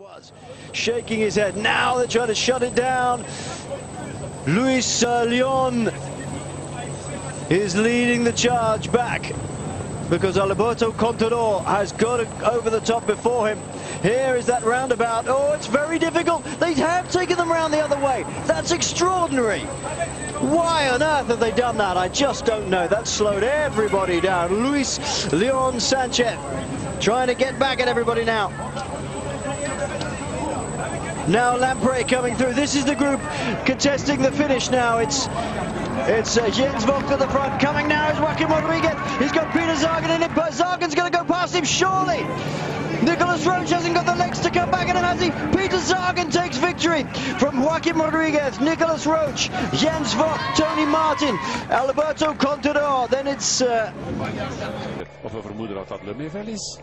Was shaking his head. Now they're trying to shut it down. Luis Leon is leading the charge back because Alberto Contador has got over the top before him. Here is that roundabout. Oh, it's very difficult. They have taken them round the other way. That's extraordinary. Why on earth have they done that? I just don't know. That slowed everybody down. Luis Leon Sanchez trying to get back at everybody now. Now Lampre coming through. This is the group contesting the finish now. It's Jens Vogt at the front. Coming now is Joaquim Rodriguez. He's got Peter Sagan in it, but Sagan's going to go past him, surely. Nicholas Roach hasn't got the legs to come back, and then has he? Peter Sagan takes victory from Joaquim Rodriguez, Nicholas Roach, Jens Vogt, Tony Martin, Alberto Contador. Then it's... Of we vermoeden dat dat Le Mevel is.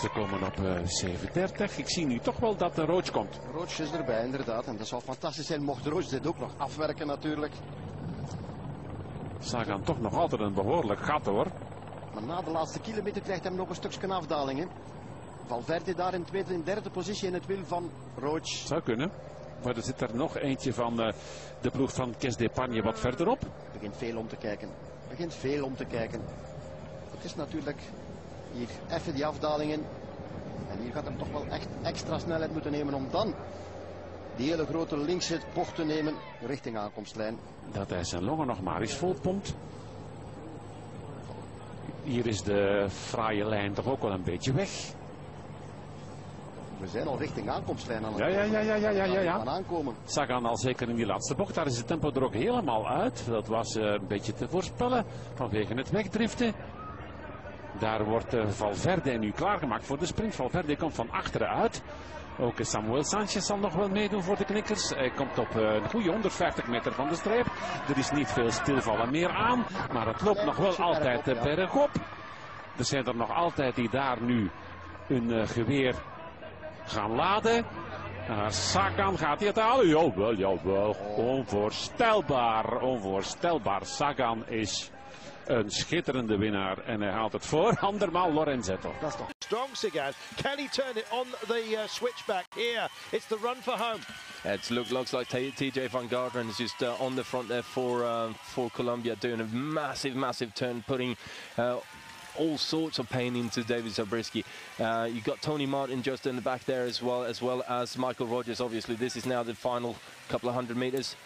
Ze komen op 7:30. Ik zie nu toch wel dat de Roach komt. Roach is erbij, inderdaad. En dat zou fantastisch zijn mocht Roach dit ook nog afwerken natuurlijk. Sagan toch nog altijd een behoorlijk gat hoor. Maar na de laatste kilometer krijgt hij nog een stukje afdaling. Hè. Valverde daar in tweede en derde positie in het wiel van Roach. Zou kunnen. Maar er zit er nog eentje van de ploeg van Kes d'Epargne wat verderop. Begint veel om te kijken. Begint veel om te kijken. Het is natuurlijk hier even die afdalingen. En hier gaat hem toch wel echt extra snelheid moeten nemen om dan die hele grote linkse bocht te nemen richting aankomstlijn. Dat hij zijn longen nog maar eens volpompt. Hier is de fraaie lijn toch ook wel een beetje weg. We zijn al richting aankomstlijn aan het aan aankomen. Sagan al zeker in die laatste bocht. Daar is het tempo er ook helemaal uit. Dat was een beetje te voorspellen vanwege het wegdriften. Daar wordt Valverde nu klaargemaakt voor de sprint. Valverde komt van achteren uit. Ook Samuel Sanchez zal nog wel meedoen voor de knikkers. Hij komt op een goede 150 meter van de streep. Er is niet veel stilvallen meer aan. Maar het loopt nog wel altijd bergop. Er zijn er nog altijd die daar nu hun geweer gaan laden. Sagan gaat hij het halen? Jawel, jawel. Onvoorstelbaar, onvoorstelbaar. Sagan is een schitterende winnaar en hij haalt het voor. Andermaal Lorenzetto. Strong Sagan. Can he turn it on the switchback here? It's the run for home. It looks like TJ van Garderen is just on the front there for Colombia, doing a massive turn, putting all sorts of pain into David Zabriskie. You've got Tony Martin just in the back there as well as Michael Rogers. Obviously, this is now the final couple of 100 meters.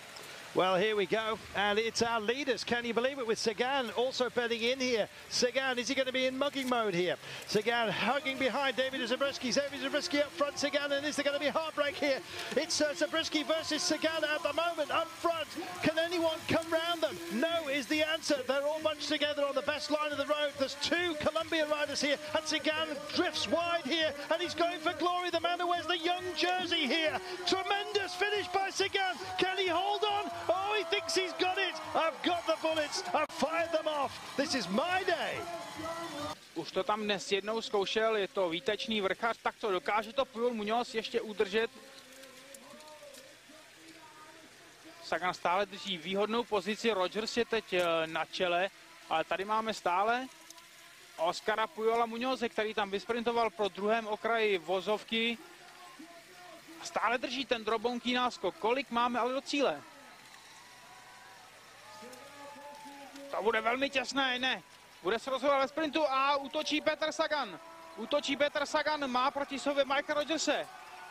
Well, here we go, and it's our leaders. Can you believe it? With Sagan also bedding in here. Sagan, is he going to be in mugging mode here? Sagan hugging behind David Zabriskie. David Zabriskie up front, Sagan, and is there going to be heartbreak here? It's Zabriskie versus Sagan at the moment, up front. Can anyone come round them? No is the answer. They're all bunched together on the best line of the road. There's two Colombian riders here, and Sagan drifts wide here, and he's going for glory. The man who wears the young jersey here. Tremendous finish by Sagan. Can he hold on? Oh, he thinks he's got it. I've got the bullets. I've fired them off. This is my day. Už to tam dnes jednou zkoušel, je to výtečný vrchař, tak to dokáže to Pujol Muñoz ještě udržet. Sagan stále drží výhodnou pozici, Rogers je teď na čele, ale tady máme stále Oskara Pujola Muñoze, který tam vysprintoval pro druhém okraji vozovky. Stále drží ten drobounký náskok. Kolik máme ale do cíle? To bude velmi těsné, ne? Bude se rozhodovat ve sprintu a útočí Peter Sagan. Útočí Peter Sagan, má proti sobě Michaela Rogerse.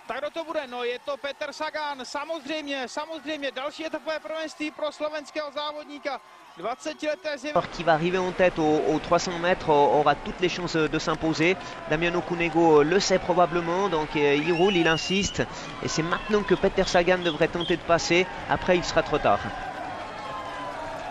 Tak kdo to bude? No je to Peter Sagan, samozřejmě další etapové prvenství pro slovenského závodníka. 20-leté qui va arriver en tête aux 300 mètres aura toutes les chances de s'imposer. Damiano Cunego le sait probablement, donc il roule, il insiste. Et c'est maintenant que Peter Sagan devrait tenter de passer. Après, il sera trop tard.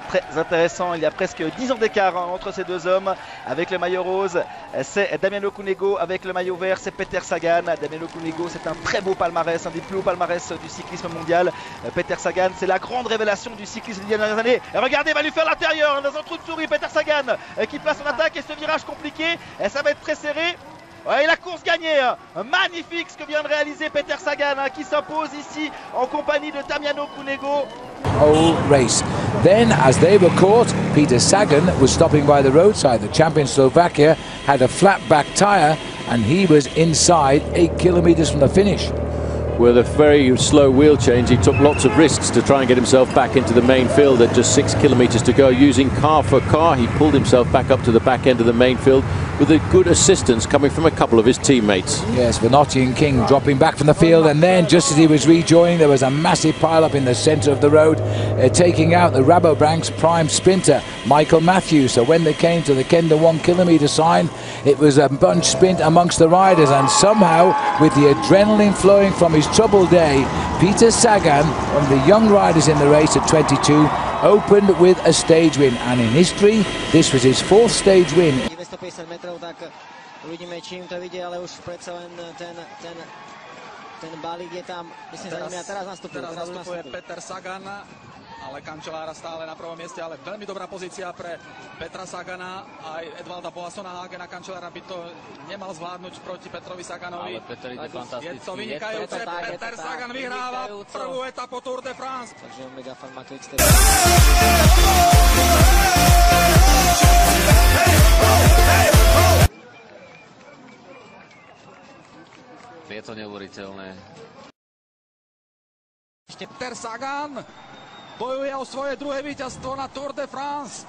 Très intéressant, il y a presque 10 ans d'écart entre ces deux hommes. Avec le maillot rose, c'est Damiano Cunego, avec le maillot vert, c'est Peter Sagan. Damiano Cunego, c'est un très beau palmarès, un des plus hauts palmarès du cyclisme mondial. Peter Sagan, c'est la grande révélation du cyclisme des dernières années. Et regardez, il va lui faire l'intérieur dans un trou de souris, Peter Sagan qui place son attaque et ce virage compliqué, et ça va être très serré. Ouais, et la course gagnée, magnifique ce que vient de réaliser Peter Sagan qui s'impose ici en compagnie de Damiano Cunego. Whole race. Then, as they were caught, Peter Sagan was stopping by the roadside. The champion Slovakia had a flat back tyre and he was inside 8 kilometers from the finish. With a very slow wheel change, he took lots of risks to try and get himself back into the main field at just 6 kilometers to go. Using car for car, he pulled himself back up to the back end of the main field with a good assistance coming from a couple of his teammates. Yes, Vinotti and King dropping back from the field, and then just as he was rejoining, there was a massive pile-up in the centre of the road, taking out the Rabobank's prime sprinter, Michael Matthews. So when they came to the Kenda 1 kilometre sign, it was a bunch sprint amongst the riders, and somehow, with the adrenaline flowing from his troubled day, Peter Sagan, one of the young riders in the race at 22, opened with a stage win, and in history this was his 4th stage win. 250 metrov, tak uvidíme, čím to vidí, ale už predsa len ten balík je tam, myslím, za nimi, a teraz nastupuje Peter Sagan, ale Cancellara stále na prvom mieste, ale veľmi dobrá pozícia pre Petra Sagana, aj Edvalda Boassona, Hagena. Cancellara by to nemal zvládnuť proti Petrovi Saganovi. Ale Peter ide fantasticky. Je to vynikajúce, Peter Sagan vyhráva prvú etapu Tour de France. Takže mega fan má quickstep. Je to neuveriteľné. Peter Sagan bojuje o svoje druhé víťazstvo na Tour de France.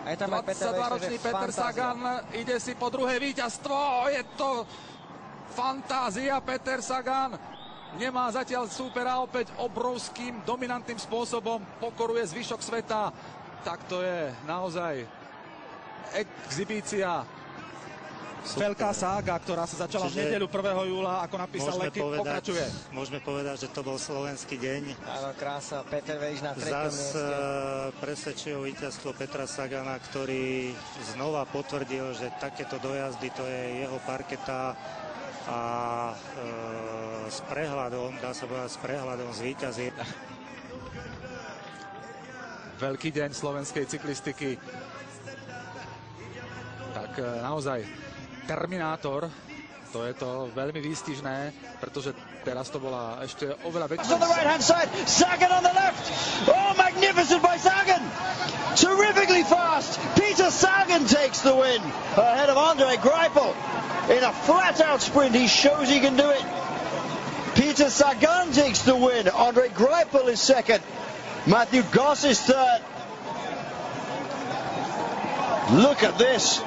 22-ročný Peter Sagan ide si po druhé víťazstvo. Je to fantázia. Peter Sagan nemá zatiaľ súpera, opäť obrovským dominantným spôsobom pokoruje zvyšok sveta. Tak to je naozaj exhibícia. Veľká sága, ktorá sa začala v nedeľu 1. júla, ako napísal Leky, pokračuje. Môžeme povedať, že to bol slovenský deň. Áno, krása, Peter Vejš na 3. mieste. Presvedčuje o víťazstvo Petra Sagana, ktorý znova potvrdil, že takéto dojazdy to je jeho parketa a s prehľadom, dá sa povedať, s prehľadom zvíťazí. Veľký deň slovenskej cyklistiky. Tak naozaj Terminátor, to je to veľmi výstižné, pretože teraz to bola ešte oveľa väčšia. On the right hand side, Sagan on the left. Oh, magnificent by Sagan. Terrifically fast. Peter Sagan takes the win ahead of Andre Greipel. In a flat out sprint, he shows he can do it. Peter Sagan takes the win. Andre Greipel is second. Matthew Goss is third. Look at this.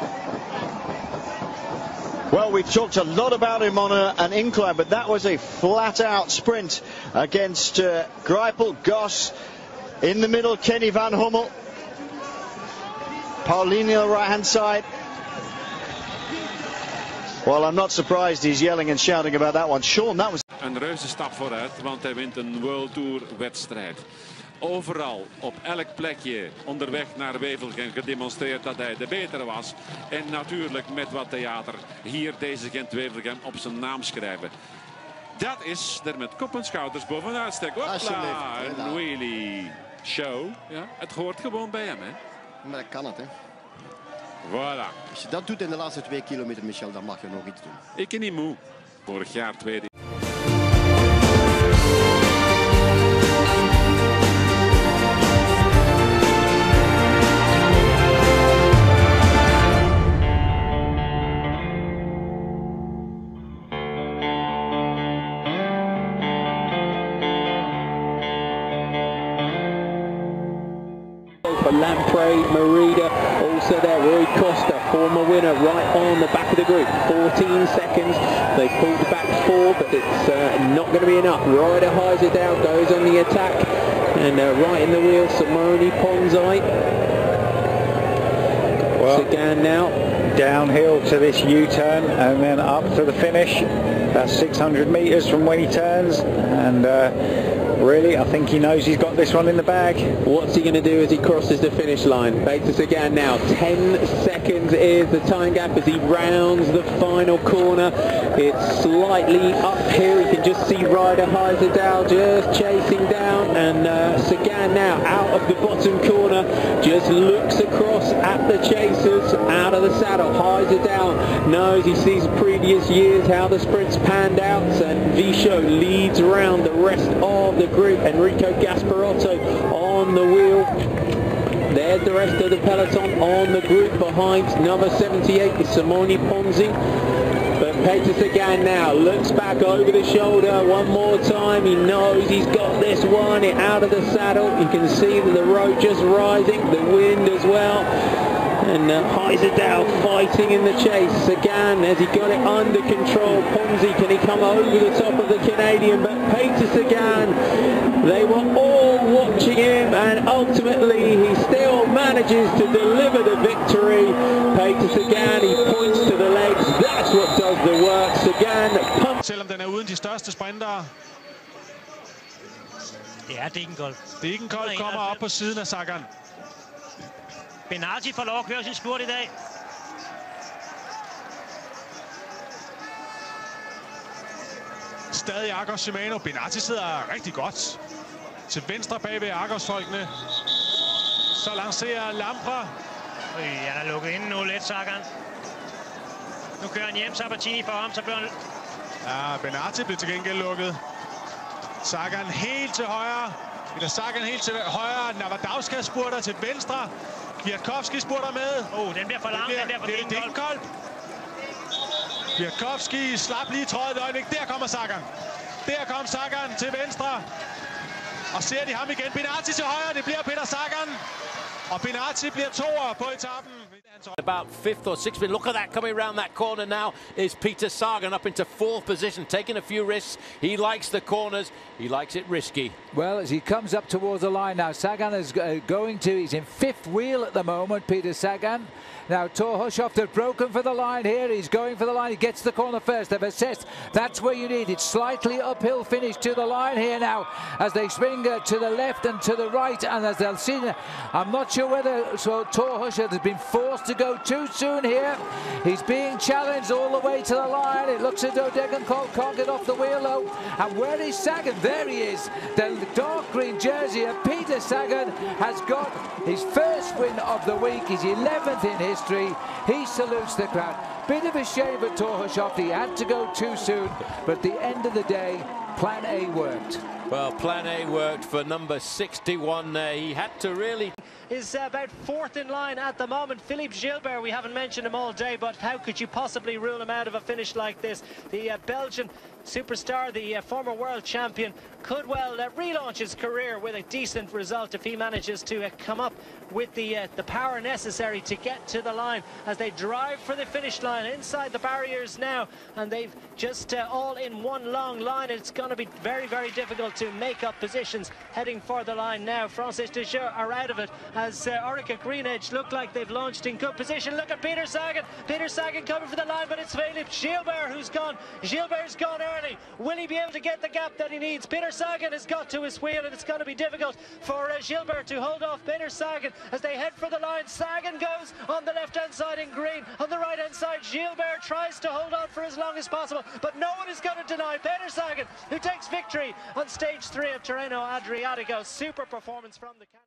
Well, we've talked a lot about him on an incline, but that was a flat-out sprint against Greipel, Goss. In the middle, Kenny Van Hummel. Paulini on the right-hand side. Well, I'm not surprised he's yelling and shouting about that one. Sean, that was... Een reuze stap vooruit, want hij wint een World Tour wedstrijd. Overal, op elk plekje onderweg naar Wevelgem gedemonstreerd dat hij de betere was. En natuurlijk met wat theater hier deze Gent-Wevelgem op zijn naam schrijven. Dat is er met kop en schouders bovenuit steken. Hopla, een wheelie show. Ja, het hoort gewoon bij hem, hè. Maar dat kan het, hè. Voilà. Als je dat doet in de laatste 2 kilometer, Michel, dan mag je nog iets doen. Ik ben niet moe. Vorig jaar tweede. Lamprey, Merida, also there, Rui Costa, former winner, right on the back of the group, 14 seconds, they pulled back 4, but it's not going to be enough. Ryder hides it down, goes on the attack, and right in the wheel, Simone Ponzai. Well, Sagan now. Downhill to this U-turn and then up to the finish. That's 600 metres from when he turns, and really, I think he knows he's got this one in the bag. What's he going to do as he crosses the finish line? Back to Sagan now. 10 seconds is the time gap as he rounds the final corner. It's slightly uphill. You can just see Ryder Hizerdale just chasing down, and Sagan now out of the bottom corner just looks across at the chasers out of the saddle. Hizerdale knows, he sees previous years how the sprints panned out, and Vichot leads around the rest of the group. Enrico Gasparotto on the wheel. There's the rest of the peloton on the group behind. Number 78 is Simone Ponzi. Peter Sagan now looks back over the shoulder one more time. He knows he's got this one out of the saddle. You can see that the road just rising, the wind as well. And Heiserdale fighting in the chase. Sagan, has he got it under control? Ponzi, can he come over the top of the Canadian? But Peter Sagan, they were all watching him, and ultimately he still manages to deliver the victory. Peter Sagan, he points to the legs. That's what does the work. Sagan pumps. Selvom den uden de største sprintere. Det er Degenkolb. Degenkolb kommer op på siden af Sagan. Benati får lov at køre sin spurt i dag. Stadig Argos Shimano. Benati sidder rigtig godt til venstre bag ved Argos-folkene. Så lancerer Lampre. Han er lukket inde nu lidt, Sagan. Nu kører han hjem, Sabatini for ham, så bliver han... Ja, Benati bliver til gengæld lukket. Sagan helt til højre. Sagan helt til højre. Navadavska spurter til venstre. Kwiatkowski spurter med. Den bliver for lang, den der for Degenkolb. Kwiatkowski slap lige trøjet et øjeblik. Der kommer Sagan. Der kom Sagan til venstre. Og ser de ham igen. Benati til højre. Det bliver Peter Sagan. Og Benati bliver toer på etappen. About fifth or sixth. Look at that coming around that corner now is Peter Sagan up into fourth position, taking a few risks. He likes the corners. He likes it risky. Well, as he comes up towards the line now, Sagan is he's in fifth wheel at the moment, Peter Sagan. Now Thor Hushovd has broken for the line here. He's going for the line. He gets the corner first. They've assessed that's where you need it. Slightly uphill finish to the line here now as they swing to the left and to the right. And as they'll see, I'm not sure whether Thor Hushovd has been forced to go too soon here. He's being challenged all the way to the line. It looks as though Degenkolb can't get off the wheel though. And where is Sagan? There he is. The dark green jersey of Peter Sagan has got his first win of the week. He's 11th in history. He salutes the crowd. Bit of a shame for Thor Hushovd. He had to go too soon, but at the end of the day, plan A worked. Well, plan A worked for number 61. He had to really... Is about fourth in line at the moment. Philippe Gilbert, we haven't mentioned him all day, but how could you possibly rule him out of a finish like this? The Belgian superstar, the former world champion, could well relaunch his career with a decent result if he manages to come up with the power necessary to get to the line as they drive for the finish line inside the barriers now, and they've just all in one long line. It's going to be very, very difficult to make up positions heading for the line now. Francis Deschaux are out of it as Orica Greenedge look like they've launched in good position. Look at Peter Sagan. Peter Sagan coming for the line, but it's Philippe Gilbert who's gone. Gilbert's gone early. Will he be able to get the gap that he needs? Peter Sagan has got to his wheel, and it's going to be difficult for Gilbert to hold off Peter Sagan as they head for the line. Sagan goes on the left-hand side in green. On the right-hand side, Gilbert tries to hold on for as long as possible, but no one is going to deny Peter Sagan, who takes victory on stage 3 of Tirreno Adriatico. Super performance from the Canada.